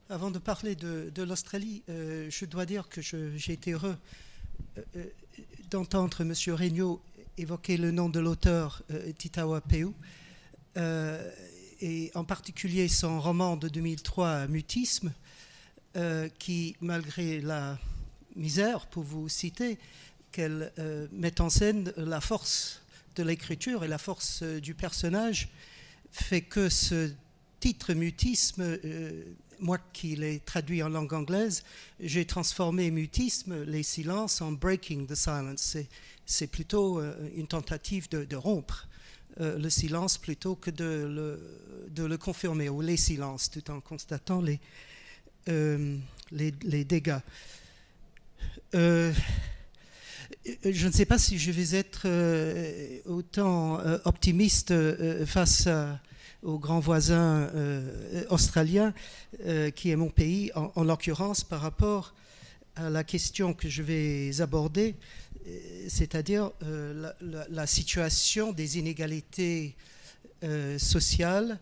Avant de parler de l'Australie, je dois dire que j'ai été heureux d'entendre M. Regnault évoquer le nom de l'auteur Titawa Peu, et en particulier son roman de 2003, Mutisme, qui, malgré la misère, pour vous citer, qu'elle met en scène la force de l'écriture et la force du personnage, fait que ce titre Mutisme, moi qui l'ai traduit en langue anglaise, j'ai transformé mutisme, les silences, en breaking the silence. C'est plutôt une tentative de rompre le silence plutôt que de le confirmer, ou les silences, tout en constatant les dégâts. Je ne sais pas si je vais être autant optimiste face au grand voisin australien, qui est mon pays, en l'occurrence, par rapport à la question que je vais aborder, c'est-à-dire la situation des inégalités sociales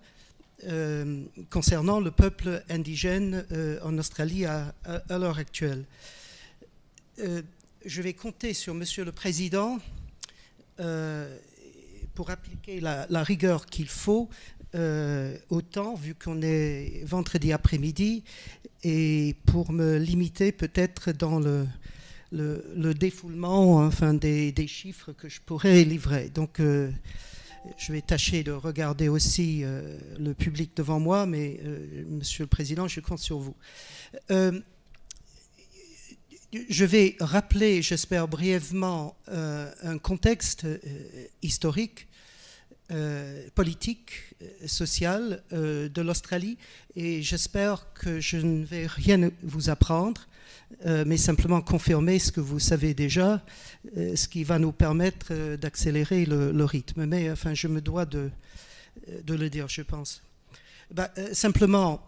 concernant le peuple indigène en Australie à l'heure actuelle. Je vais compter sur Monsieur le Président pour appliquer la rigueur qu'il faut, autant, vu qu'on est vendredi après-midi, et pour me limiter peut-être dans le défoulement, enfin, des chiffres que je pourrais livrer. Donc, je vais tâcher de regarder aussi le public devant moi, mais Monsieur le Président, je compte sur vous. Je vais rappeler, j'espère brièvement, un contexte historique, politique, social de l'Australie, et j'espère que je ne vais rien vous apprendre, mais simplement confirmer ce que vous savez déjà, ce qui va nous permettre d'accélérer le rythme. Mais enfin, je me dois de le dire, je pense. Simplement,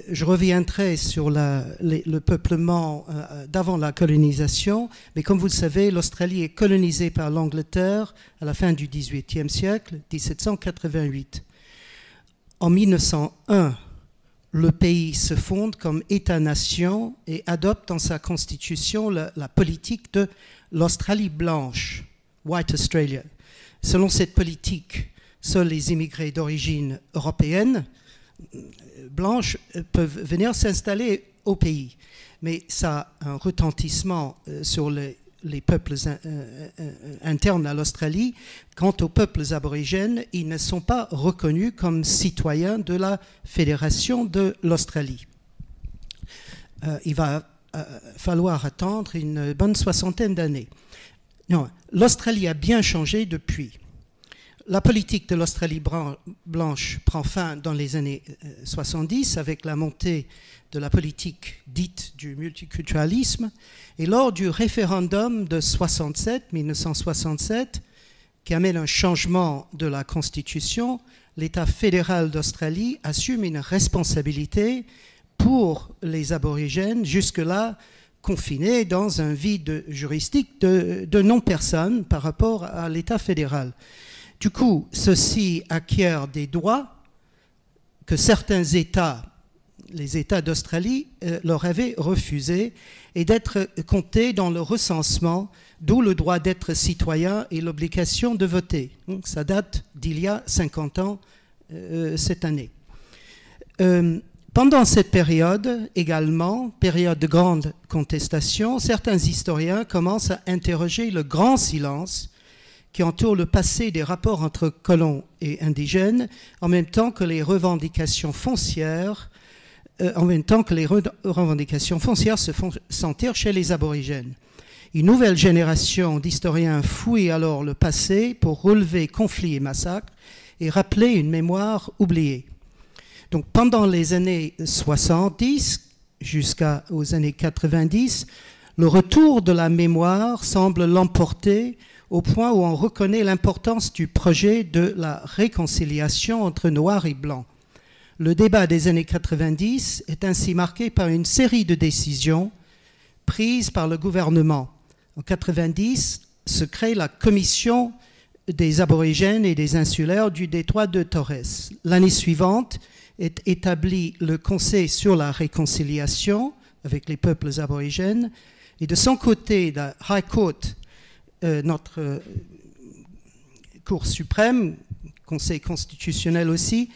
je reviendrai sur le peuplement d'avant la colonisation, mais comme vous le savez, l'Australie est colonisée par l'Angleterre à la fin du XVIIIe siècle, 1788. En 1901, le pays se fonde comme État-nation et adopte dans sa constitution la politique de l'Australie blanche, White Australia. Selon cette politique, seuls les immigrés d'origine européenne blanches peuvent venir s'installer au pays. Mais ça a un retentissement sur les peuples internes à l'Australie. Quant aux peuples aborigènes, ils ne sont pas reconnus comme citoyens de la Fédération de l'Australie. Il va falloir attendre une bonne soixantaine d'années. Non, l'Australie a bien changé depuis. La politique de l'Australie blanche prend fin dans les années 70 avec la montée de la politique dite du multiculturalisme, et lors du référendum de 1967, qui amène un changement de la Constitution, l'État fédéral d'Australie assume une responsabilité pour les aborigènes, jusque-là confinés dans un vide juridique de non-personne par rapport à l'État fédéral. Du coup, ceux-ci acquièrent des droits que certains États, les États d'Australie, leur avaient refusés, et d'être comptés dans le recensement, d'où le droit d'être citoyen et l'obligation de voter. Donc, ça date d'il y a 50 ans cette année. Pendant cette période, également, période de grande contestation, certains historiens commencent à interroger le grand silence qui entoure le passé des rapports entre colons et indigènes, en même temps que les revendications foncières, se font sentir chez les aborigènes. Une nouvelle génération d'historiens fouille alors le passé pour relever conflits et massacres et rappeler une mémoire oubliée. Donc pendant les années 70 jusqu'aux années 90, le retour de la mémoire semble l'emporter, au point où on reconnaît l'importance du projet de la réconciliation entre Noirs et Blancs. Le débat des années 90 est ainsi marqué par une série de décisions prises par le gouvernement. En 90 se crée la Commission des aborigènes et des insulaires du détroit de Torres. L'année suivante, est établi le Conseil sur la réconciliation avec les peuples aborigènes, et de son côté, la High Court, notre Cour suprême, Conseil constitutionnel aussi,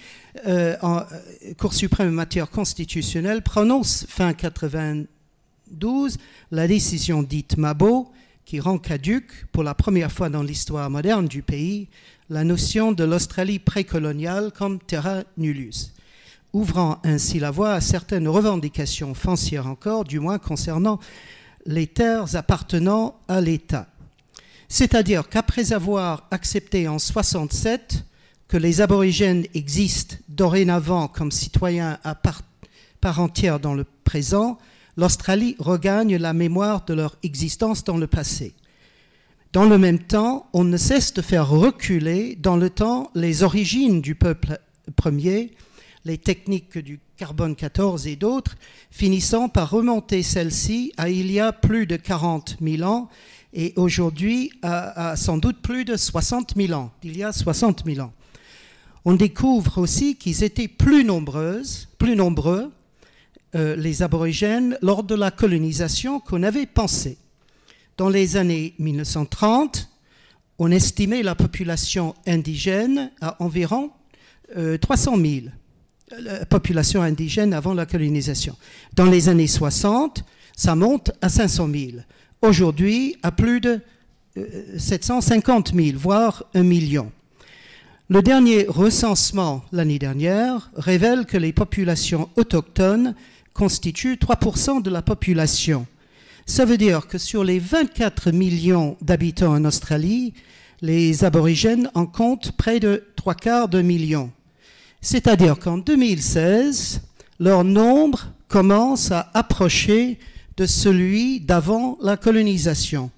Cour suprême en matière constitutionnelle, prononce fin 1992 la décision dite Mabo, qui rend caduque, pour la première fois dans l'histoire moderne du pays, la notion de l'Australie précoloniale comme terra nullius, ouvrant ainsi la voie à certaines revendications foncières encore, du moins concernant les terres appartenant à l'État. C'est-à-dire qu'après avoir accepté en 1967 que les aborigènes existent dorénavant comme citoyens à part entière dans le présent, l'Australie regagne la mémoire de leur existence dans le passé. Dans le même temps, on ne cesse de faire reculer dans le temps les origines du peuple premier, les techniques du carbone 14 et d'autres, finissant par remonter celles-ci à il y a plus de 40 000 ans et aujourd'hui à sans doute plus de 60 000 ans, il y a 60 000 ans. On découvre aussi qu'ils étaient plus nombreux, les aborigènes, lors de la colonisation qu'on avait pensé. Dans les années 1930, on estimait la population indigène à environ 300 000, la population indigène avant la colonisation. Dans les années 60, ça monte à 500 000. Aujourd'hui, à plus de 750 000, voire 1 million. Le dernier recensement l'année dernière révèle que les populations autochtones constituent 3% de la population. Ça veut dire que sur les 24 millions d'habitants en Australie, les aborigènes en comptent près de 3/4 de million. C'est-à-dire qu'en 2016, leur nombre commence à approcher de celui d'avant la colonisation,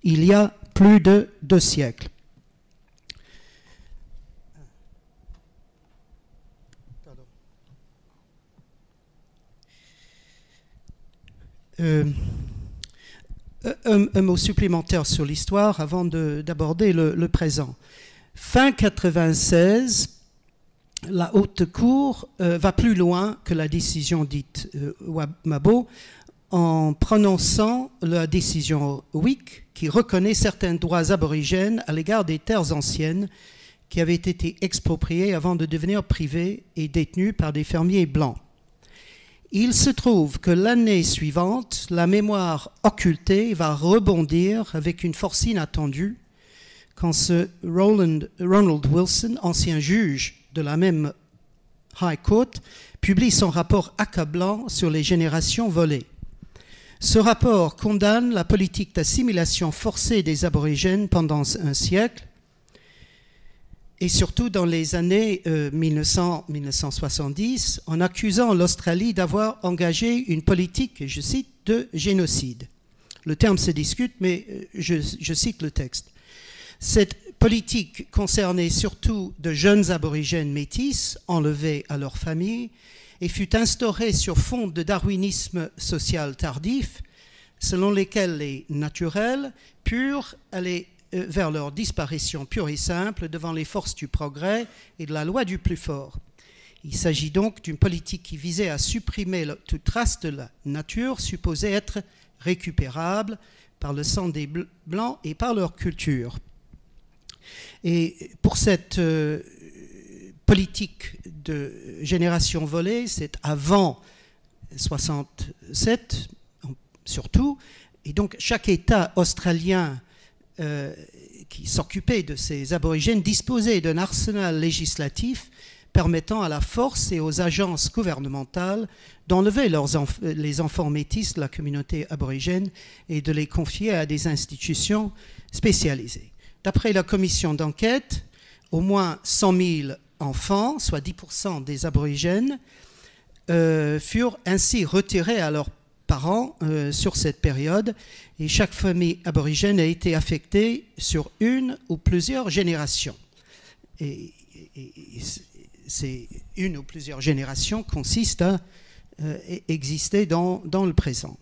il y a plus de 2 siècles. Un mot supplémentaire sur l'histoire avant d'aborder le présent. Fin 1996, la Haute Cour va plus loin que la décision dite Mabo en prononçant la décision Wik qui reconnaît certains droits aborigènes à l'égard des terres anciennes qui avaient été expropriées avant de devenir privées et détenues par des fermiers blancs. Il se trouve que l'année suivante, la mémoire occultée va rebondir avec une force inattendue quand ce Ronald Wilson, ancien juge de la même High Court, publie son rapport accablant sur les générations volées. Ce rapport condamne la politique d'assimilation forcée des aborigènes pendant un siècle et surtout dans les années 1900-1970, en accusant l'Australie d'avoir engagé une politique, et je cite, de génocide. Le terme se discute, mais je cite le texte. Cette politique concernait surtout de jeunes aborigènes métis enlevés à leur famille et fut instaurée sur fond de darwinisme social tardif, selon lesquels les naturels purent aller vers leur disparition pure et simple devant les forces du progrès et de la loi du plus fort. Il s'agit donc d'une politique qui visait à supprimer toute trace de la nature supposée être récupérable par le sang des Blancs et par leur culture. Et pour cette politique de génération volée, c'est avant 67 surtout, et donc chaque État australien qui s'occupait de ces aborigènes disposait d'un arsenal législatif permettant à la force et aux agences gouvernementales d'enlever les enfants métis de la communauté aborigène et de les confier à des institutions spécialisées. D'après la commission d'enquête, au moins 100 000 enfants, soit 10% des aborigènes, furent ainsi retirés à leurs parents sur cette période, et chaque famille aborigène a été affectée sur une ou plusieurs générations. Et ces une ou plusieurs générations consistent à exister dans le présent.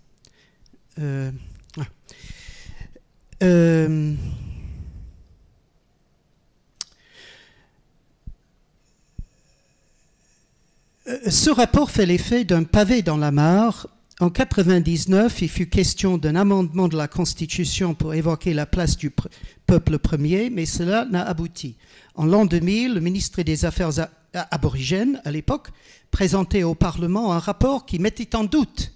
Ce rapport fait l'effet d'un pavé dans la mare. En 1999, il fut question d'un amendement de la Constitution pour évoquer la place du peuple premier, mais cela n'a abouti. En l'an 2000, le ministre des Affaires aborigènes, à l'époque, présentait au Parlement un rapport qui mettait en doute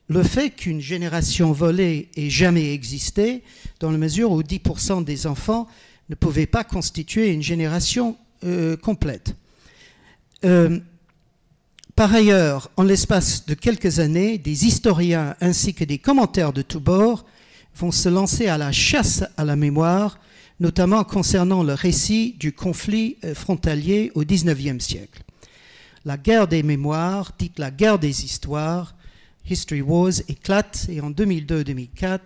le fait qu'une génération volée ait jamais existé, dans la mesure où 10% des enfants ne pouvaient pas constituer une génération complète. Par ailleurs, en l'espace de quelques années, des historiens ainsi que des commentaires de tous bords vont se lancer à la chasse à la mémoire, notamment concernant le récit du conflit frontalier au XIXe siècle. La guerre des mémoires, dite la guerre des histoires, History Wars, éclate et en 2002-2004,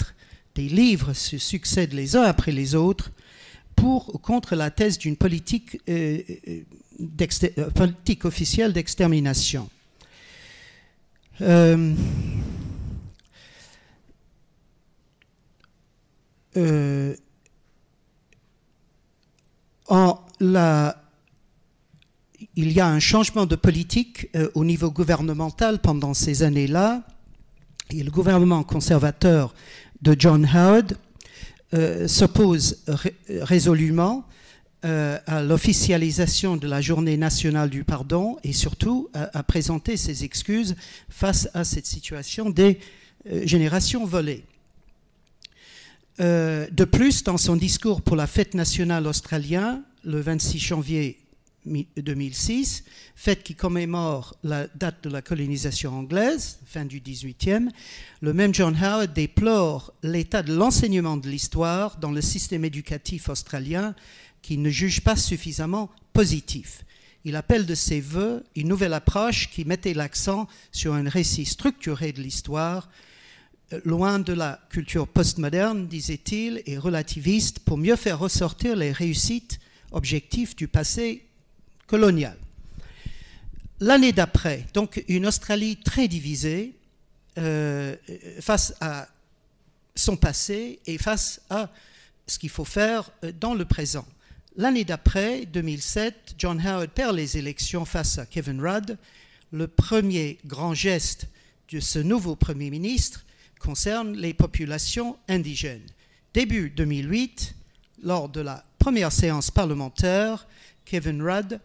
des livres se succèdent les uns après les autres pour ou contre la thèse d'une politique officielle d'extermination. Il y a un changement de politique au niveau gouvernemental pendant ces années-là, et le gouvernement conservateur de John Howard s'oppose résolument à l'officialisation de la Journée nationale du pardon et surtout à présenter ses excuses face à cette situation des générations volées. De plus, dans son discours pour la fête nationale australienne, le 26 janvier 2006, fête qui commémore la date de la colonisation anglaise, fin du XVIIIe, le même John Howard déplore l'état de l'enseignement de l'histoire dans le système éducatif australien qui ne juge pas suffisamment positif. Il appelle de ses vœux une nouvelle approche qui mettait l'accent sur un récit structuré de l'histoire, loin de la culture postmoderne, disait-il, et relativiste, pour mieux faire ressortir les réussites objectifs du passé colonial. L'année d'après, donc une Australie très divisée face à son passé et face à ce qu'il faut faire dans le présent. L'année d'après, 2007, John Howard perd les élections face à Kevin Rudd. Le premier grand geste de ce nouveau Premier ministre concerne les populations indigènes. Début 2008, lors de la première séance parlementaire, Kevin Rudd,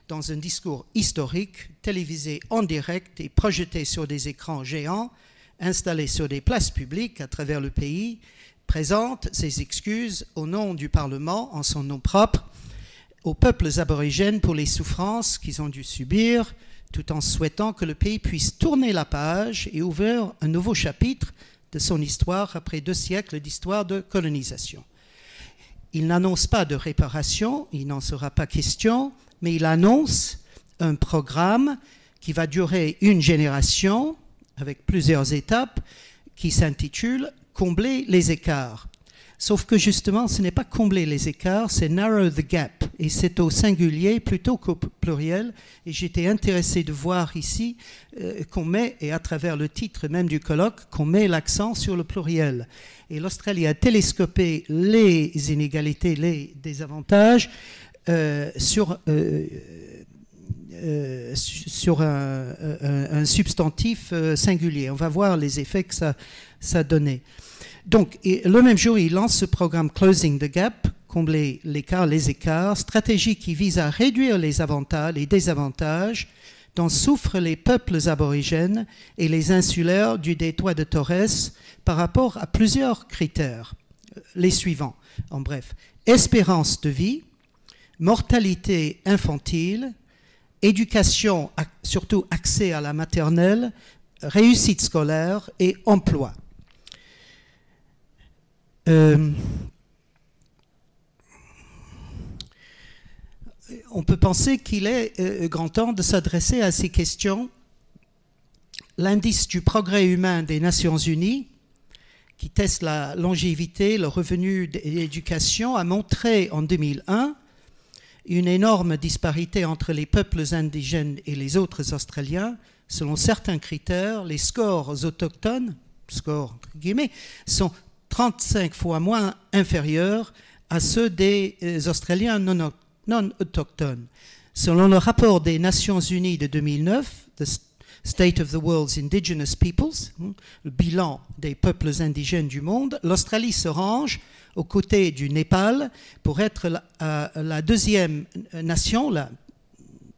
dans un discours historique, télévisé en direct et projeté sur des écrans géants, installés sur des places publiques à travers le pays, présente ses excuses au nom du Parlement, en son nom propre, aux peuples aborigènes pour les souffrances qu'ils ont dû subir, tout en souhaitant que le pays puisse tourner la page et ouvrir un nouveau chapitre de son histoire après 2 siècles d'histoire de colonisation. Il n'annonce pas de réparation, il n'en sera pas question, mais il annonce un programme qui va durer une génération, avec plusieurs étapes, qui s'intitule « Combler les écarts ». Sauf que justement, ce n'est pas combler les écarts, c'est narrow the gap. Et c'est au singulier plutôt qu'au pluriel. Et j'étais intéressé de voir ici qu'on met, et à travers le titre même du colloque, qu'on met l'accent sur le pluriel. Et l'Australie a télescopé les inégalités, les désavantages sur un substantif singulier. On va voir les effets que ça donnait. Donc, le même jour, il lance ce programme Closing the Gap, combler l'écart, les écarts, stratégie qui vise à réduire les avantages, les désavantages dont souffrent les peuples aborigènes et les insulaires du détroit de Torres par rapport à plusieurs critères. Les suivants, en bref. Espérance de vie, mortalité infantile, éducation, surtout accès à la maternelle, réussite scolaire et emploi. On peut penser qu'il est grand temps de s'adresser à ces questions. L'indice du progrès humain des Nations Unies, qui teste la longévité, le revenu et l'éducation, a montré en 2001 une énorme disparité entre les peuples indigènes et les autres Australiens. Selon certains critères, les scores autochtones, scores entre guillemets, sont 35 fois moins inférieurs à ceux des Australiens non autochtones. Selon le rapport des Nations Unies de 2009, The State of the World's Indigenous Peoples, le bilan des peuples indigènes du monde, l'Australie se range aux côtés du Népal pour être la deuxième nation, la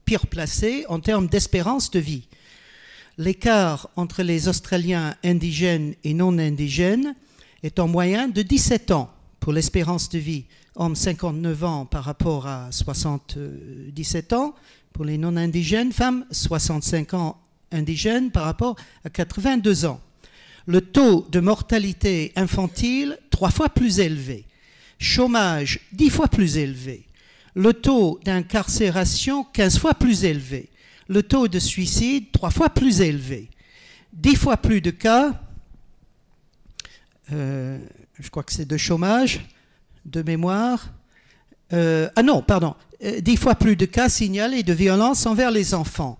pire placée en termes d'espérance de vie. L'écart entre les Australiens indigènes et non indigènes est en moyenne de 17 ans pour l'espérance de vie. Hommes 59 ans par rapport à 77 ans pour les non indigènes, femmes 65 ans indigènes par rapport à 82 ans. Le taux de mortalité infantile 3 fois plus élevé, chômage 10 fois plus élevé, le taux d'incarcération 15 fois plus élevé, le taux de suicide 3 fois plus élevé, 10 fois plus de cas, je crois que c'est de chômage, de mémoire, 10 fois plus de cas signalés de violence envers les enfants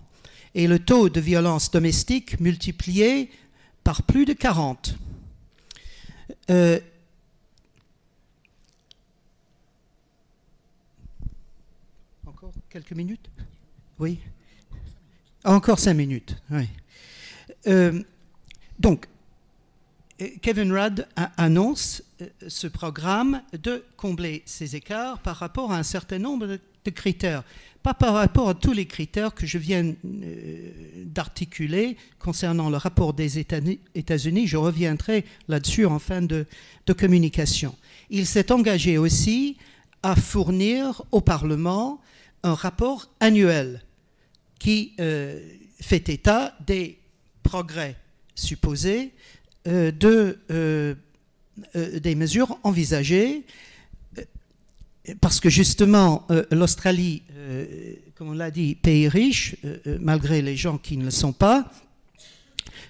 et le taux de violence domestique multiplié par plus de 40. Encore quelques minutes? Oui. Encore 5 minutes. Oui. Donc, Kevin Rudd annonce ce programme de combler ces écarts par rapport à un certain nombre de critères. Pas par rapport à tous les critères que je viens d'articuler concernant le rapport des États-Unis. Je reviendrai là-dessus en fin de communication. Il s'est engagé aussi à fournir au Parlement un rapport annuel qui fait état des progrès supposés des mesures envisagées, parce que justement l'Australie, comme on l'a dit, pays riche, malgré les gens qui ne le sont pas,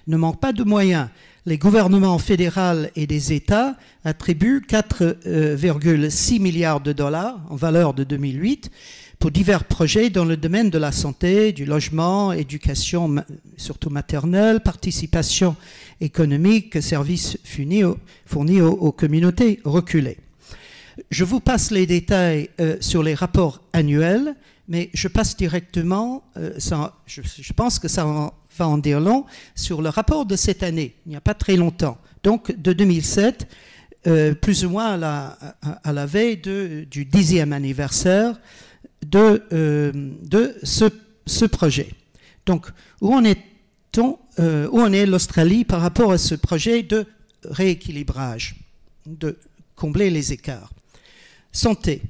ne manque pas de moyens. Les gouvernements fédéraux et des États attribuent 4,6 milliards de dollars en valeur de 2008 pour divers projets dans le domaine de la santé, du logement, éducation, surtout maternelle, participation économique, services fournis aux communautés reculées. Je vous passe les détails sur les rapports annuels, mais je passe directement, je pense que ça va en dire long, sur le rapport de cette année, il n'y a pas très longtemps, donc de 2007, plus ou moins à la veille du 10e anniversaire de ce projet. Donc, où en est l'Australie par rapport à ce projet de rééquilibrage, de combler les écarts? Santé.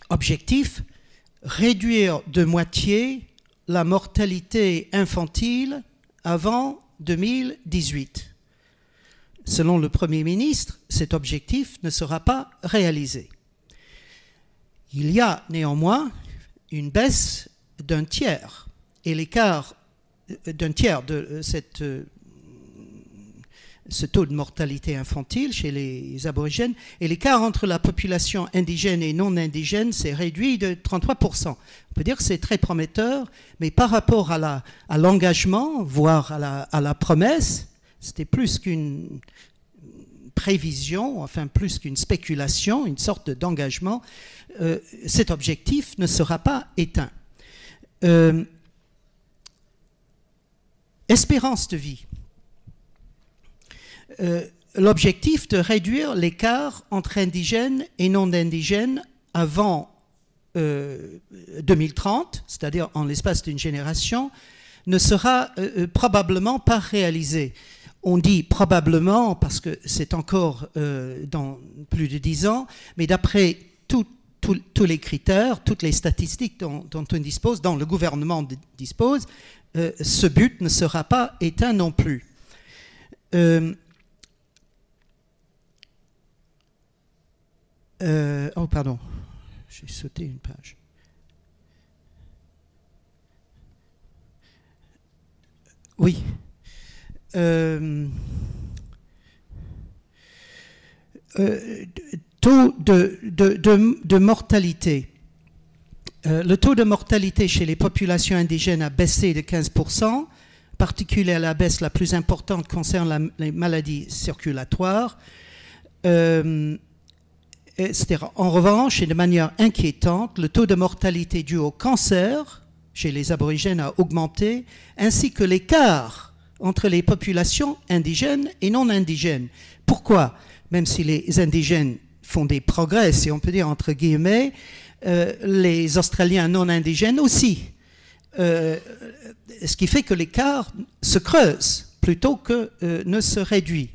Objectif, réduire de moitié la mortalité infantile avant 2018. Selon le Premier ministre, cet objectif ne sera pas réalisé. Il y a néanmoins une baisse d'un tiers, et l'écart d'un tiers de ce taux de mortalité infantile chez les aborigènes, et l'écart entre la population indigène et non indigène s'est réduit de 33%. On peut dire que c'est très prometteur, mais par rapport à l'engagement, voire à la promesse, c'était plus qu'une prévision, enfin plus qu'une spéculation, une sorte d'engagement. Cet objectif ne sera pas éteint. Espérance de vie. L'objectif de réduire l'écart entre indigènes et non indigènes avant 2030, c'est-à-dire en l'espace d'une génération, ne sera probablement pas réalisé. On dit probablement parce que c'est encore dans plus de 10 ans, mais d'après tous les critères, toutes les statistiques dont on dispose, dont le gouvernement dispose, ce but ne sera pas éteint non plus. Oh, pardon, j'ai sauté une page. Oui. Taux de mortalité. Le taux de mortalité chez les populations indigènes a baissé de 15%. En particulier, la baisse la plus importante concerne les maladies circulatoires. C'est-à-dire, en revanche, et de manière inquiétante, le taux de mortalité dû au cancer chez les aborigènes a augmenté, ainsi que l'écart entre les populations indigènes et non indigènes. Pourquoi? Même si les indigènes font des progrès, si on peut dire entre guillemets, les Australiens non indigènes aussi. Ce qui fait que l'écart se creuse plutôt que ne se réduit.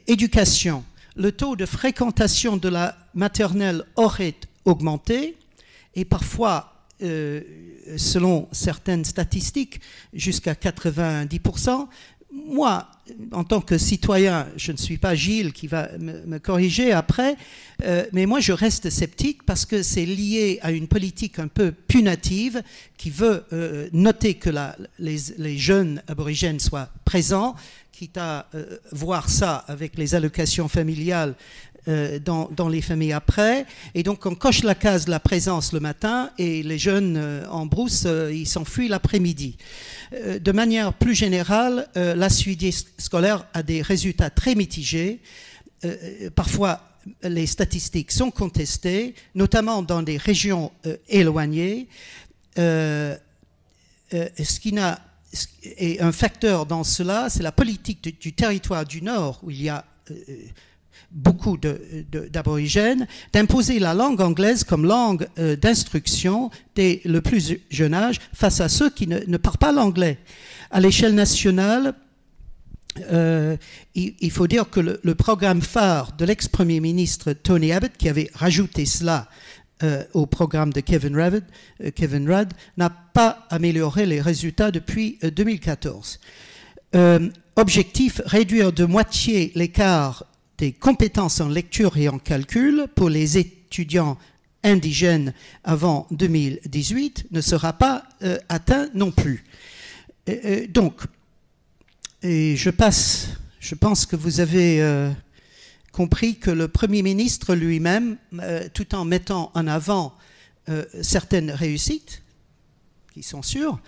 Éducation. Le taux de fréquentation de la maternelle aurait augmenté et parfois, selon certaines statistiques, jusqu'à 90%. Moi, en tant que citoyen, je ne suis pas Gilles qui va me corriger après, mais moi je reste sceptique parce que c'est lié à une politique un peu punitive qui veut noter que les jeunes aborigènes soient présents, quitte à voir ça avec les allocations familiales dans les familles après. Et donc on coche la case de la présence le matin et les jeunes en brousse, ils s'enfuient l'après-midi. De manière plus générale, l'assiduité scolaire a des résultats très mitigés. Parfois, les statistiques sont contestées, notamment dans des régions éloignées. Et un facteur dans cela, c'est la politique du territoire du Nord, où il y a beaucoup d'aborigènes, d'imposer la langue anglaise comme langue d'instruction dès le plus jeune âge face à ceux qui ne parlent pas l'anglais. À l'échelle nationale, il faut dire que le programme phare de l'ex-premier ministre Tony Abbott, qui avait rajouté cela au programme de Kevin Rudd, n'a pas amélioré les résultats depuis 2014. Objectif, réduire de moitié l'écart des compétences en lecture et en calcul pour les étudiants indigènes avant 2018 ne sera pas atteint non plus. Donc, je pense que vous avez compris que le Premier ministre lui-même, tout en mettant en avant certaines réussites, qui sont sûres,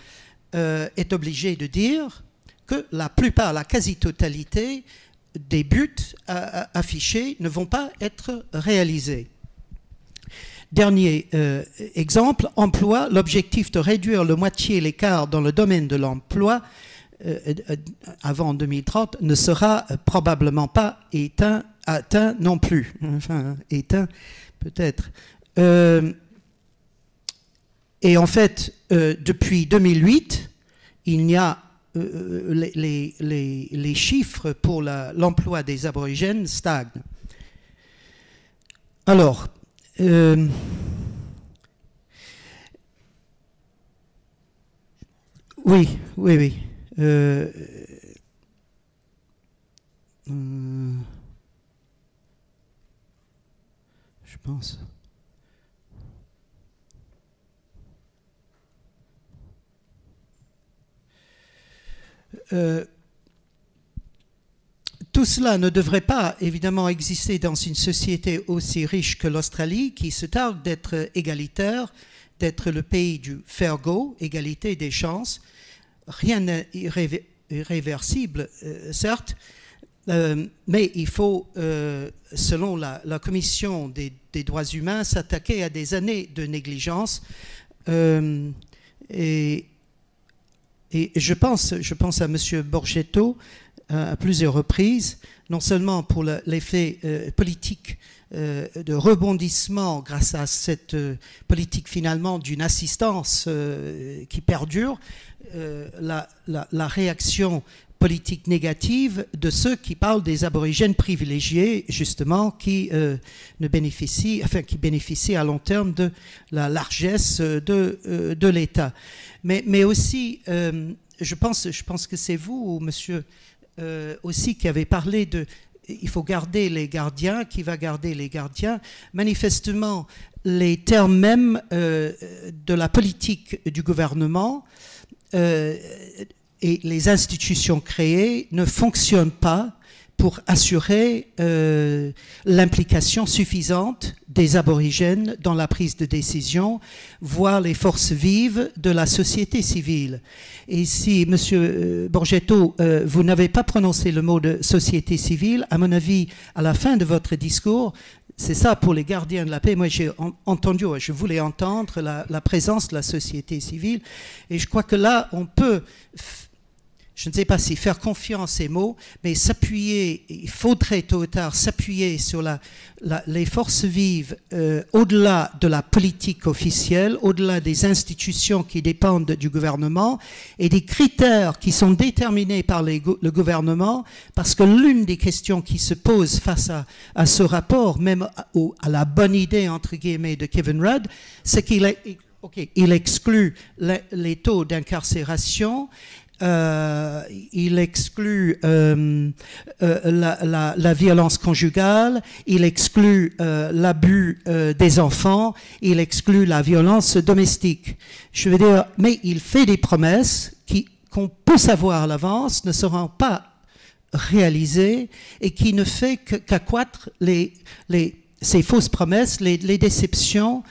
est obligé de dire que la plupart, la quasi-totalité des buts affichés ne vont pas être réalisés. Dernier exemple, emploi, l'objectif de réduire de moitié l'écart dans le domaine de l'emploi avant 2030 ne sera probablement pas atteint non plus. Enfin, éteint peut-être. Et en fait, depuis 2008, il y a les chiffres pour l'emploi des aborigènes stagnent. Alors, oui. Je pense. Tout cela ne devrait pas, évidemment, exister dans une société aussi riche que l'Australie, qui se targue d'être égalitaire, d'être le pays du fair go, égalité des chances. Rien n'est irréversible, certes, mais il faut, selon la Commission des droits humains, s'attaquer à des années de négligence. Et je pense à M. Borgetto à plusieurs reprises, non seulement pour l'effet politique de rebondissement grâce à cette politique finalement d'une assistance qui perdure, la réaction politique négative de ceux qui parlent des aborigènes privilégiés, justement, qui bénéficient à long terme de la largesse de l'État. Mais aussi, je pense que c'est vous, monsieur, aussi, qui avez parlé de il faut garder les gardiens, qui va garder les gardiens. Manifestement, les termes même de la politique du gouvernement et les institutions créées ne fonctionnent pas pour assurer l'implication suffisante des aborigènes dans la prise de décision, voire les forces vives de la société civile. Et si, Monsieur Borgetto, vous n'avez pas prononcé le mot de société civile, à mon avis, à la fin de votre discours, c'est ça pour les gardiens de la paix. Moi, j'ai entendu, je voulais entendre la présence de la société civile. Et je crois que là, on peut, je ne sais pas si faire confiance ces mots, mais s'appuyer, il faudrait tôt ou tard s'appuyer sur les forces vives au-delà de la politique officielle, au-delà des institutions qui dépendent du gouvernement et des critères qui sont déterminés par le gouvernement, parce que l'une des questions qui se pose face à ce rapport, même à la bonne idée, entre guillemets, de Kevin Rudd, c'est qu'il exclut les taux d'incarcération. Il exclut la violence conjugale, il exclut l'abus des enfants, il exclut la violence domestique. Je veux dire, mais il fait des promesses qu'on peut savoir à l'avance ne seront pas réalisées et qui ne fait qu'accroître ces fausses promesses, les déceptions,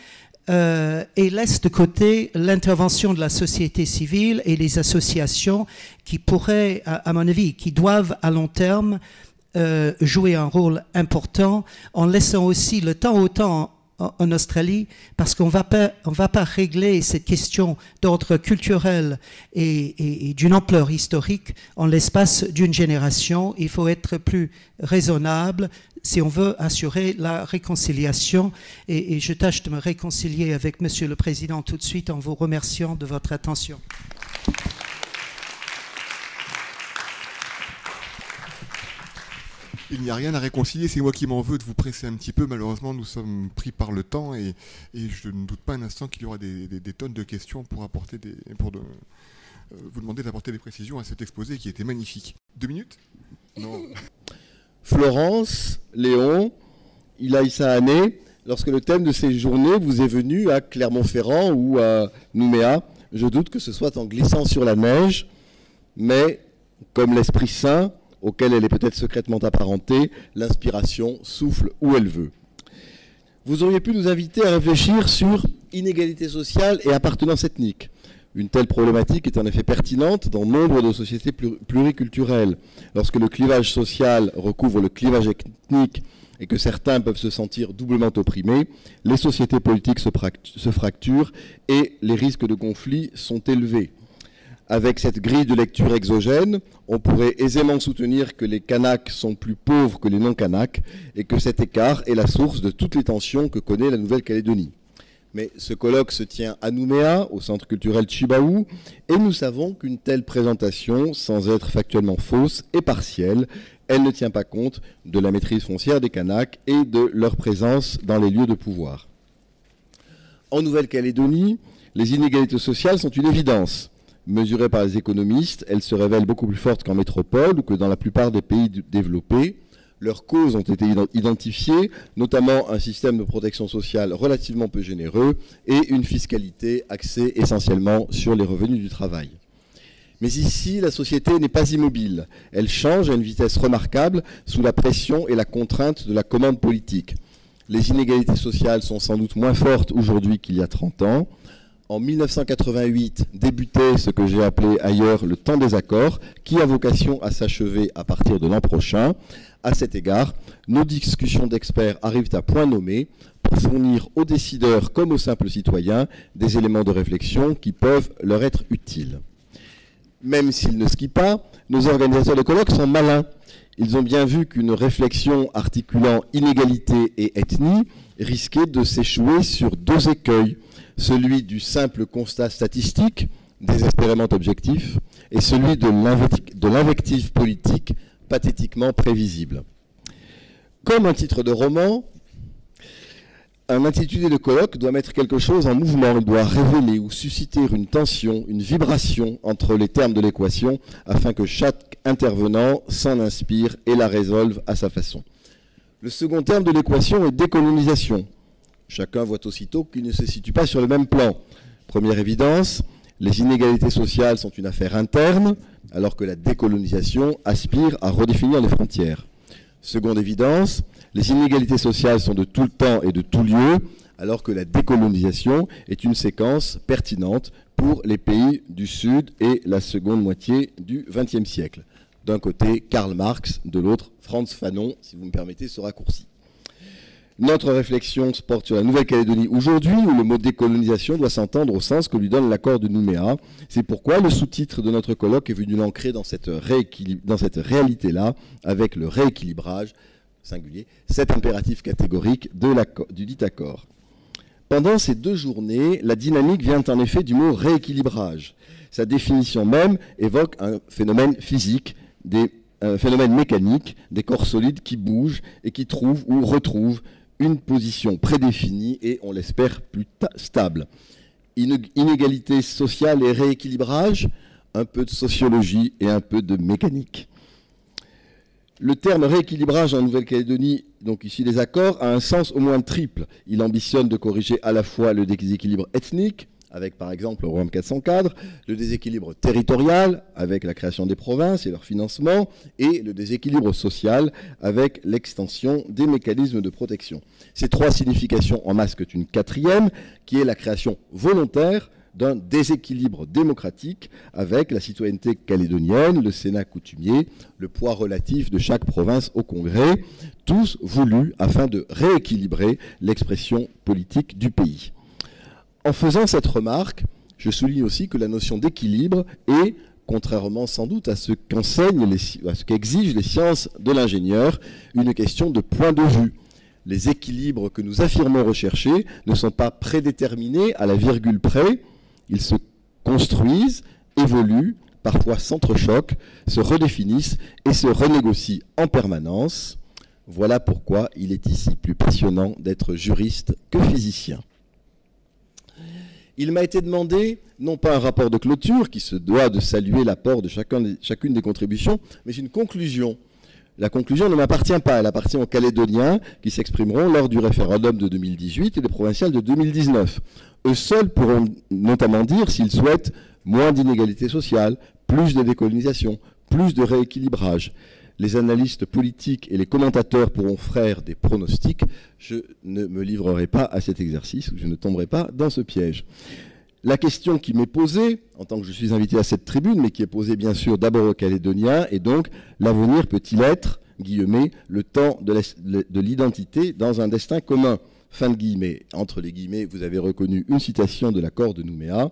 et laisse de côté l'intervention de la société civile et des associations qui pourraient, à mon avis, qui doivent à long terme jouer un rôle important, en laissant aussi le temps au temps en Australie, parce qu'on va pas régler cette question d'ordre culturel et d'une ampleur historique en l'espace d'une génération. Il faut être plus raisonnable si on veut assurer la réconciliation. Et je tâche de me réconcilier avec Monsieur le Président tout de suite en vous remerciant de votre attention. Il n'y a rien à réconcilier, c'est moi qui m'en veux de vous presser un petit peu. Malheureusement, nous sommes pris par le temps et je ne doute pas un instant qu'il y aura des tonnes de questions pour vous demander d'apporter des précisions à cet exposé qui était magnifique. 2 minutes ? Non. Florence, Léon, Ilaïssa Hané, lorsque le thème de ces journées vous est venu à Clermont-Ferrand ou à Nouméa, je doute que ce soit en glissant sur la neige, mais comme l'Esprit Saint, auquel elle est peut-être secrètement apparentée, l'inspiration souffle où elle veut. Vous auriez pu nous inviter à réfléchir sur inégalité sociale et appartenance ethnique. Une telle problématique est en effet pertinente dans nombre de sociétés pluriculturelles. Lorsque le clivage social recouvre le clivage ethnique et que certains peuvent se sentir doublement opprimés, les sociétés politiques se fracturent et les risques de conflit sont élevés. Avec cette grille de lecture exogène, on pourrait aisément soutenir que les Kanaks sont plus pauvres que les non-Kanaks et que cet écart est la source de toutes les tensions que connaît la Nouvelle-Calédonie. Mais ce colloque se tient à Nouméa, au centre culturel Chibaou, et nous savons qu'une telle présentation, sans être factuellement fausse, est partielle. Elle ne tient pas compte de la maîtrise foncière des Kanaks et de leur présence dans les lieux de pouvoir. En Nouvelle-Calédonie, les inégalités sociales sont une évidence. Mesurées par les économistes, elles se révèlent beaucoup plus fortes qu'en métropole ou que dans la plupart des pays développés. Leurs causes ont été identifiées, notamment un système de protection sociale relativement peu généreux et une fiscalité axée essentiellement sur les revenus du travail. Mais ici, la société n'est pas immobile. Elle change à une vitesse remarquable sous la pression et la contrainte de la commande politique. Les inégalités sociales sont sans doute moins fortes aujourd'hui qu'il y a 30 ans. En 1988 débutait ce que j'ai appelé ailleurs le temps des accords, qui a vocation à s'achever à partir de l'an prochain. À cet égard, nos discussions d'experts arrivent à point nommé pour fournir aux décideurs comme aux simples citoyens des éléments de réflexion qui peuvent leur être utiles. Même s'ils ne skient pas, nos organisateurs de colloques sont malins. Ils ont bien vu qu'une réflexion articulant inégalité et ethnie risquait de s'échouer sur 2 écueils. Celui du simple constat statistique, désespérément objectif, et celui de l'invective politique, pathétiquement prévisible. Comme un titre de roman, un intitulé de colloque doit mettre quelque chose en mouvement, il doit révéler ou susciter une tension, une vibration entre les termes de l'équation, afin que chaque intervenant s'en inspire et la résolve à sa façon. Le second terme de l'équation est décolonisation. Chacun voit aussitôt qu'il ne se situe pas sur le même plan. Première évidence, les inégalités sociales sont une affaire interne, alors que la décolonisation aspire à redéfinir les frontières. Seconde évidence, les inégalités sociales sont de tout le temps et de tout lieu, alors que la décolonisation est une séquence pertinente pour les pays du Sud et la seconde moitié du XXe siècle. D'un côté, Karl Marx, de l'autre, Frantz Fanon, si vous me permettez ce raccourci. Notre réflexion se porte sur la Nouvelle-Calédonie aujourd'hui, où le mot décolonisation doit s'entendre au sens que lui donne l'accord de Nouméa. C'est pourquoi le sous-titre de notre colloque est venu l'ancrer dans cette réalité-là, avec le rééquilibrage, singulier, cet impératif catégorique du dit accord. Pendant ces 2 journées, la dynamique vient en effet du mot rééquilibrage. Sa définition même évoque un phénomène physique, un phénomène mécanique, des corps solides qui bougent et qui trouvent ou retrouvent une position prédéfinie et, on l'espère, plus stable. Inégalité sociale et rééquilibrage, un peu de sociologie et un peu de mécanique. Le terme rééquilibrage en Nouvelle-Calédonie, donc ici les accords, a un sens au moins triple. Il ambitionne de corriger à la fois le déséquilibre ethnique, avec par exemple le programme 400 cadres, le déséquilibre territorial, avec la création des provinces et leur financement, et le déséquilibre social, avec l'extension des mécanismes de protection. Ces 3 significations en masquent une 4e, qui est la création volontaire d'un déséquilibre démocratique avec la citoyenneté calédonienne, le Sénat coutumier, le poids relatif de chaque province au Congrès, tous voulus afin de rééquilibrer l'expression politique du pays. En faisant cette remarque, je souligne aussi que la notion d'équilibre est, contrairement sans doute à ce qu'exigent les sciences de l'ingénieur, une question de point de vue. Les équilibres que nous affirmons rechercher ne sont pas prédéterminés à la virgule près, ils se construisent, évoluent, parfois s'entrechoquent, se redéfinissent et se renégocient en permanence. Voilà pourquoi il est ici plus passionnant d'être juriste que physicien. Il m'a été demandé, non pas un rapport de clôture qui se doit de saluer l'apport de chacune des contributions, mais une conclusion. La conclusion ne m'appartient pas, elle appartient aux Calédoniens qui s'exprimeront lors du référendum de 2018 et des provinciales de 2019. Eux seuls pourront notamment dire s'ils souhaitent moins d'inégalités sociales, plus de décolonisation, plus de rééquilibrage. Les analystes politiques et les commentateurs pourront faire des pronostics. Je ne me livrerai pas à cet exercice, je ne tomberai pas dans ce piège. La question qui m'est posée, en tant que je suis invité à cette tribune, mais qui est posée bien sûr d'abord aux Calédoniens, est donc l'avenir peut-il être, guillemets, le temps de l'identité dans un destin commun, fin de guillemets. Entre les guillemets, vous avez reconnu une citation de l'accord de Nouméa.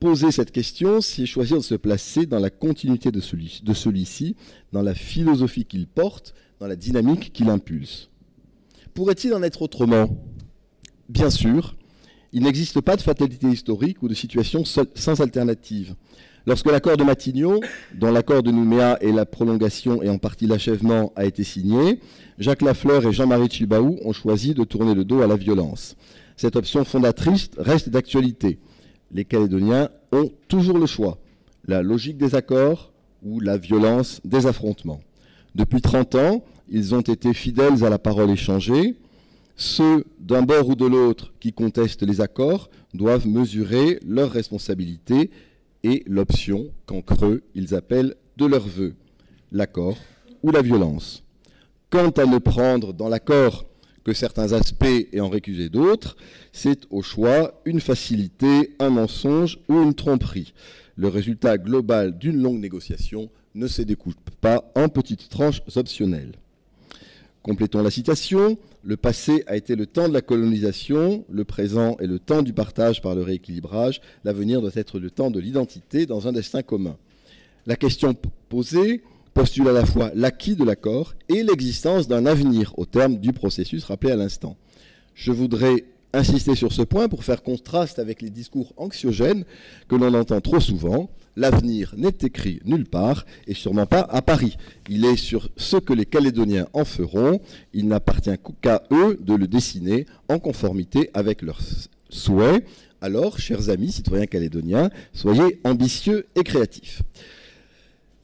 Poser cette question, c'est choisir de se placer dans la continuité de celui-ci, dans la philosophie qu'il porte, dans la dynamique qu'il impulse. Pourrait-il en être autrement? Bien sûr, il n'existe pas de fatalité historique ou de situation sans alternative. Lorsque l'accord de Matignon, dont l'accord de Nouméa et la prolongation et en partie l'achèvement a été signé, Jacques Lafleur et Jean-Marie Tjibaou ont choisi de tourner le dos à la violence. Cette option fondatrice reste d'actualité. Les Calédoniens ont toujours le choix, la logique des accords ou la violence des affrontements. Depuis 30 ans, ils ont été fidèles à la parole échangée. Ceux d'un bord ou de l'autre qui contestent les accords doivent mesurer leurs responsabilités et l'option qu'en creux ils appellent de leur vœu, l'accord ou la violence. Quant à ne prendre dans l'accord que certains aspects et en récuser d'autres, c'est au choix une facilité, un mensonge ou une tromperie. Le résultat global d'une longue négociation ne se découpe pas en petites tranches optionnelles. Complétons la citation. Le passé a été le temps de la colonisation, le présent est le temps du partage par le rééquilibrage, l'avenir doit être le temps de l'identité dans un destin commun. La question posée postule à la fois l'acquis de l'accord et l'existence d'un avenir au terme du processus rappelé à l'instant. Je voudrais insister sur ce point pour faire contraste avec les discours anxiogènes que l'on entend trop souvent. L'avenir n'est écrit nulle part et sûrement pas à Paris. Il est sur ce que les Calédoniens en feront. Il n'appartient qu'à eux de le dessiner en conformité avec leurs souhaits. Alors, chers amis citoyens calédoniens, soyez ambitieux et créatifs.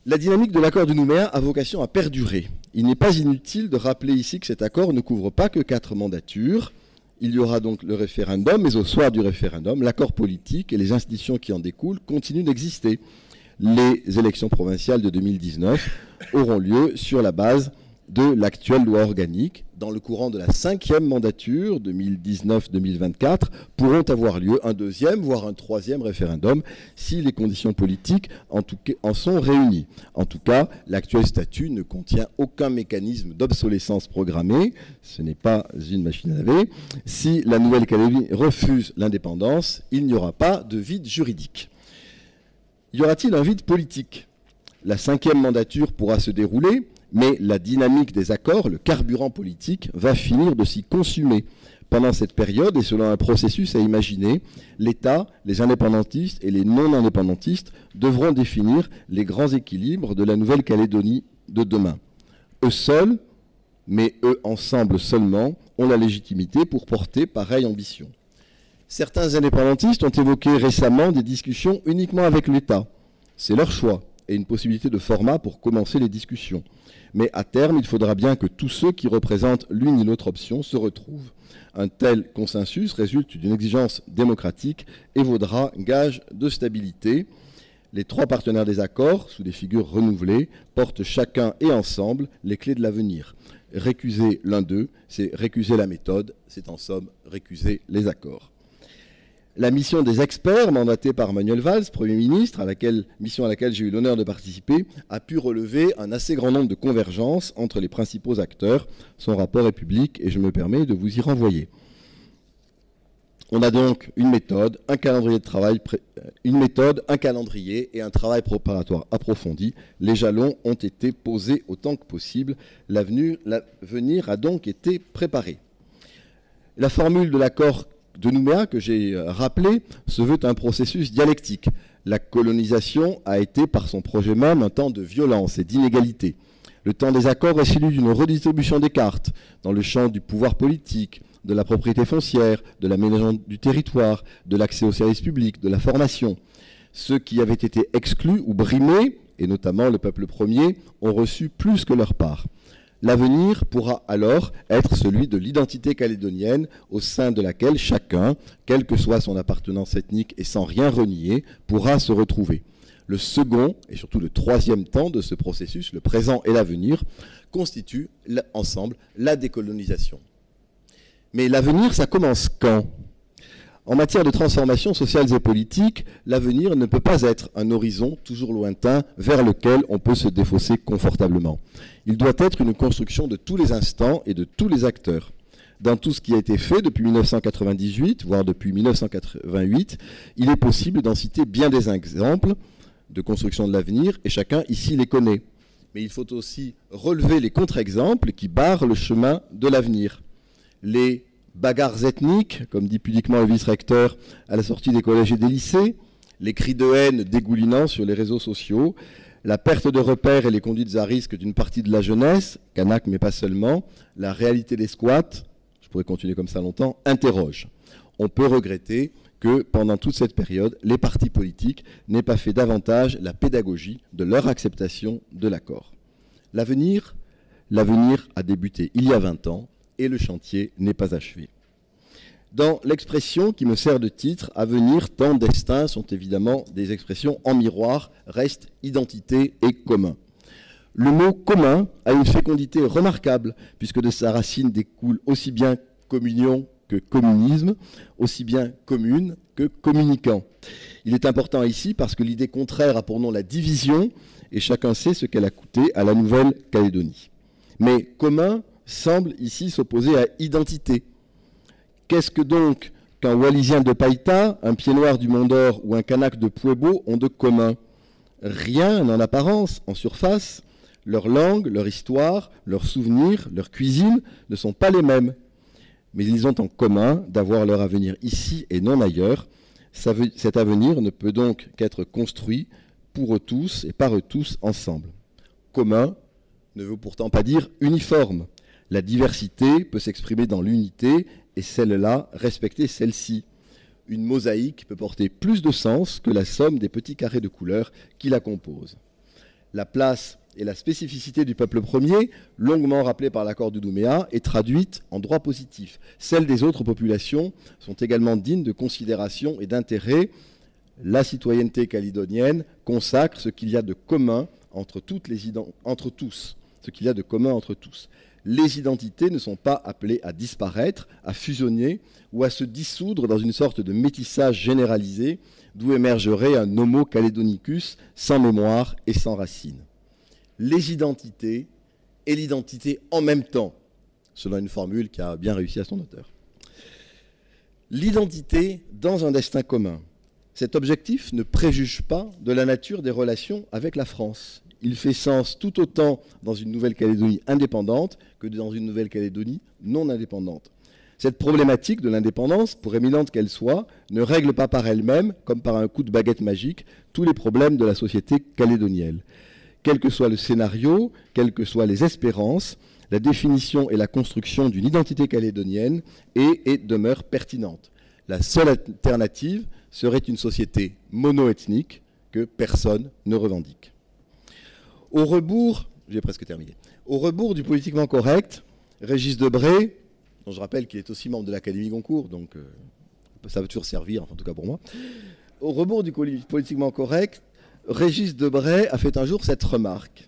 La dynamique de l'accord de Nouméa a vocation à perdurer. Il n'est pas inutile de rappeler ici que cet accord ne couvre pas que 4 mandatures. Il y aura donc le référendum, mais au soir du référendum, l'accord politique et les institutions qui en découlent continuent d'exister. Les élections provinciales de 2019 auront lieu sur la base de l'actuelle loi organique. Dans le courant de la 5e mandature, 2019-2024, pourront avoir lieu un 2e, voire un 3e référendum, si les conditions politiques en sont réunies. En tout cas, l'actuel statut ne contient aucun mécanisme d'obsolescence programmée, ce n'est pas une machine à laver. Si la Nouvelle-Calédonie refuse l'indépendance, il n'y aura pas de vide juridique. Y aura-t-il un vide politique? La 5e mandature pourra se dérouler, mais la dynamique des accords, le carburant politique, va finir de s'y consumer. Pendant cette période, et selon un processus à imaginer, l'État, les indépendantistes et les non-indépendantistes devront définir les grands équilibres de la Nouvelle-Calédonie de demain. Eux seuls, mais eux ensemble seulement, ont la légitimité pour porter pareille ambition. Certains indépendantistes ont évoqué récemment des discussions uniquement avec l'État. C'est leur choix et une possibilité de format pour commencer les discussions. Mais à terme, il faudra bien que tous ceux qui représentent l'une et l'autre option se retrouvent. Un tel consensus résulte d'une exigence démocratique et vaudra gage de stabilité. Les 3 partenaires des accords, sous des figures renouvelées, portent chacun et ensemble les clés de l'avenir. Récuser l'un d'eux, c'est récuser la méthode, c'est en somme récuser les accords. La mission des experts, mandatée par Manuel Valls, Premier ministre, mission à laquelle j'ai eu l'honneur de participer, a pu relever un assez grand nombre de convergences entre les principaux acteurs. Son rapport est public et je me permets de vous y renvoyer. On a donc une méthode, un calendrier de travail, et un travail préparatoire approfondi. Les jalons ont été posés autant que possible. L'avenir a donc été préparé. La formule de l'accord de Nouméa, que j'ai rappelé, se veut un processus dialectique. La colonisation a été, par son projet même, un temps de violence et d'inégalité. Le temps des accords est celui d'une redistribution des cartes, dans le champ du pouvoir politique, de la propriété foncière, de l'aménagement du territoire, de l'accès aux services publics, de la formation. Ceux qui avaient été exclus ou brimés, et notamment le peuple premier, ont reçu plus que leur part. L'avenir pourra alors être celui de l'identité calédonienne au sein de laquelle chacun, quelle que soit son appartenance ethnique et sans rien renier, pourra se retrouver. Le second et surtout le 3e temps de ce processus, le présent et l'avenir, constituent ensemble la décolonisation. Mais l'avenir, ça commence quand ? En matière de transformation sociales et politiques, l'avenir ne peut pas être un horizon toujours lointain vers lequel on peut se défausser confortablement. Il doit être une construction de tous les instants et de tous les acteurs. Dans tout ce qui a été fait depuis 1998, voire depuis 1988, il est possible d'en citer bien des exemples de construction de l'avenir, et chacun ici les connaît. Mais il faut aussi relever les contre-exemples qui barrent le chemin de l'avenir. Les bagarres ethniques, comme dit pudiquement le vice-recteur à la sortie des collèges et des lycées, les cris de haine dégoulinant sur les réseaux sociaux, la perte de repères et les conduites à risque d'une partie de la jeunesse, Kanak mais pas seulement, la réalité des squats, je pourrais continuer comme ça longtemps, interroge. On peut regretter que pendant toute cette période, les partis politiques n'aient pas fait davantage la pédagogie de leur acceptation de l'accord. L'avenir a débuté il y a 20 ans, et le chantier n'est pas achevé. Dans l'expression qui me sert de titre, avenir, temps, destin, sont évidemment des expressions en miroir, restent identité et commun. Le mot commun a une fécondité remarquable, puisque de sa racine découle aussi bien communion que communisme, aussi bien commune que communicant. Il est important ici parce que l'idée contraire a pour nom la division, et chacun sait ce qu'elle a coûté à la Nouvelle-Calédonie. Mais commun semble ici s'opposer à identité. Qu'est-ce que donc qu'un Wallisien de Païta, un Pied-Noir du Mont-d'Or ou un Kanak de Pueblo ont de commun? Rien en apparence, en surface. Leur langue, leur histoire, leurs souvenirs, leur cuisine ne sont pas les mêmes. Mais ils ont en commun d'avoir leur avenir ici et non ailleurs. Cet avenir ne peut donc qu'être construit pour eux tous et par eux tous ensemble. Commun ne veut pourtant pas dire uniforme. La diversité peut s'exprimer dans l'unité et celle-là, respecter celle-ci. Une mosaïque peut porter plus de sens que la somme des petits carrés de couleurs qui la composent. La place et la spécificité du peuple premier, longuement rappelée par l'accord de Nouméa, est traduite en droit positif. Celles des autres populations sont également dignes de considération et d'intérêt. La citoyenneté calédonienne consacre ce qu'il y a de commun entre tous. ce qu'il y a de commun entre tous. Les identités ne sont pas appelées à disparaître, à fusionner ou à se dissoudre dans une sorte de métissage généralisé d'où émergerait un homo caledonicus sans mémoire et sans racines. Les identités et l'identité en même temps, selon une formule qui a bien réussi à son auteur. L'identité dans un destin commun. Cet objectif ne préjuge pas de la nature des relations avec la France. Il fait sens tout autant dans une Nouvelle-Calédonie indépendante que dans une Nouvelle-Calédonie non indépendante. Cette problématique de l'indépendance, pour éminente qu'elle soit, ne règle pas par elle-même, comme par un coup de baguette magique, tous les problèmes de la société calédonienne. Quel que soit le scénario, quelles que soient les espérances, la définition et la construction d'une identité calédonienne est et demeure pertinente. La seule alternative serait une société mono-ethnique que personne ne revendique. Au rebours, j'ai presque terminé, au rebours du politiquement correct, Régis Debray, dont je rappelle qu'il est aussi membre de l'Académie Goncourt, donc ça va toujours servir, en tout cas pour moi, au rebours du politiquement correct, Régis Debray a fait un jour cette remarque.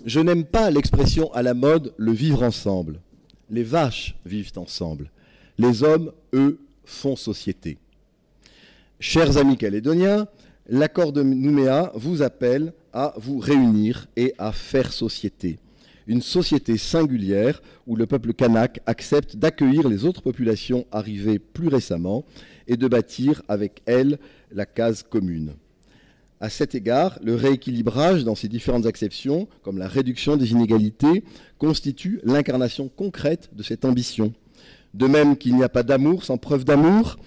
Je n'aime pas l'expression à la mode « le vivre ensemble ». Les vaches vivent ensemble. Les hommes, eux, font société. Chers amis calédoniens, l'accord de Nouméa vous appelle à vous réunir et à faire société. Une société singulière où le peuple kanak accepte d'accueillir les autres populations arrivées plus récemment et de bâtir avec elles la case commune. À cet égard, le rééquilibrage dans ses différentes acceptions, comme la réduction des inégalités, constitue l'incarnation concrète de cette ambition. De même qu'il n'y a pas d'amour sans preuve d'amour,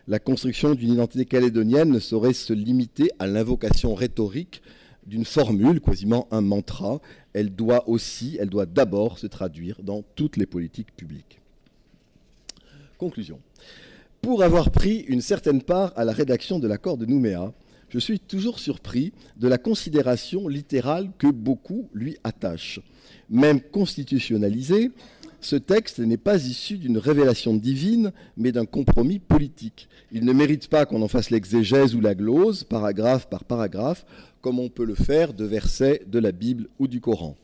la construction d'une identité calédonienne ne saurait se limiter à l'invocation rhétorique d'une formule, quasiment un mantra. Elle doit d'abord se traduire dans toutes les politiques publiques. Conclusion. Pour avoir pris une certaine part à la rédaction de l'accord de Nouméa, je suis toujours surpris de la considération littérale que beaucoup lui attachent. Même constitutionnalisé, ce texte n'est pas issu d'une révélation divine, mais d'un compromis politique. Il ne mérite pas qu'on en fasse l'exégèse ou la glose, paragraphe par paragraphe, comme on peut le faire de versets de la Bible ou du Coran.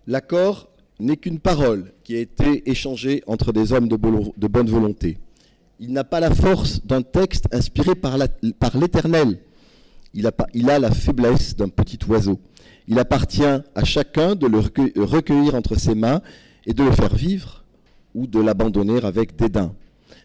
L'accord n'est qu'une parole qui a été échangée entre des hommes de bonne volonté. Il n'a pas la force d'un texte inspiré par l'Éternel. Il a la faiblesse d'un petit oiseau. Il appartient à chacun de le recueillir entre ses mains et de le faire vivre ou de l'abandonner avec dédain.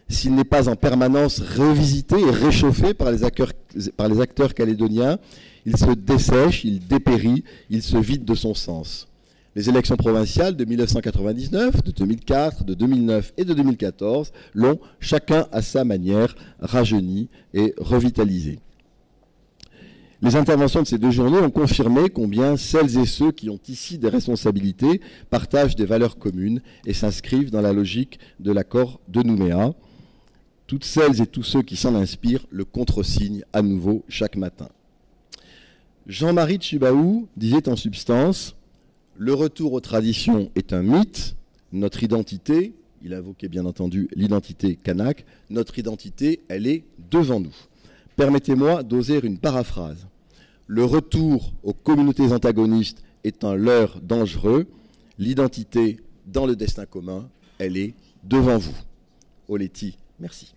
S'il n'est pas en permanence revisité et réchauffé par les acteurs calédoniens, il se dessèche, il dépérit, il se vide de son sens. Les élections provinciales de 1999, de 2004, de 2009 et de 2014 l'ont, chacun à sa manière, rajeuni et revitalisé. Les interventions de ces deux journées ont confirmé combien celles et ceux qui ont ici des responsabilités partagent des valeurs communes et s'inscrivent dans la logique de l'accord de Nouméa. Toutes celles et tous ceux qui s'en inspirent le contresignent à nouveau chaque matin. Jean-Marie Tjibaou disait en substance « Le retour aux traditions est un mythe, notre identité, il a invoqué bien entendu l'identité kanak, notre identité, elle est devant nous. » Permettez-moi d'oser une paraphrase. Le retour aux communautés antagonistes est un leurre dangereux. L'identité dans le destin commun, elle est devant vous. Oleti, merci.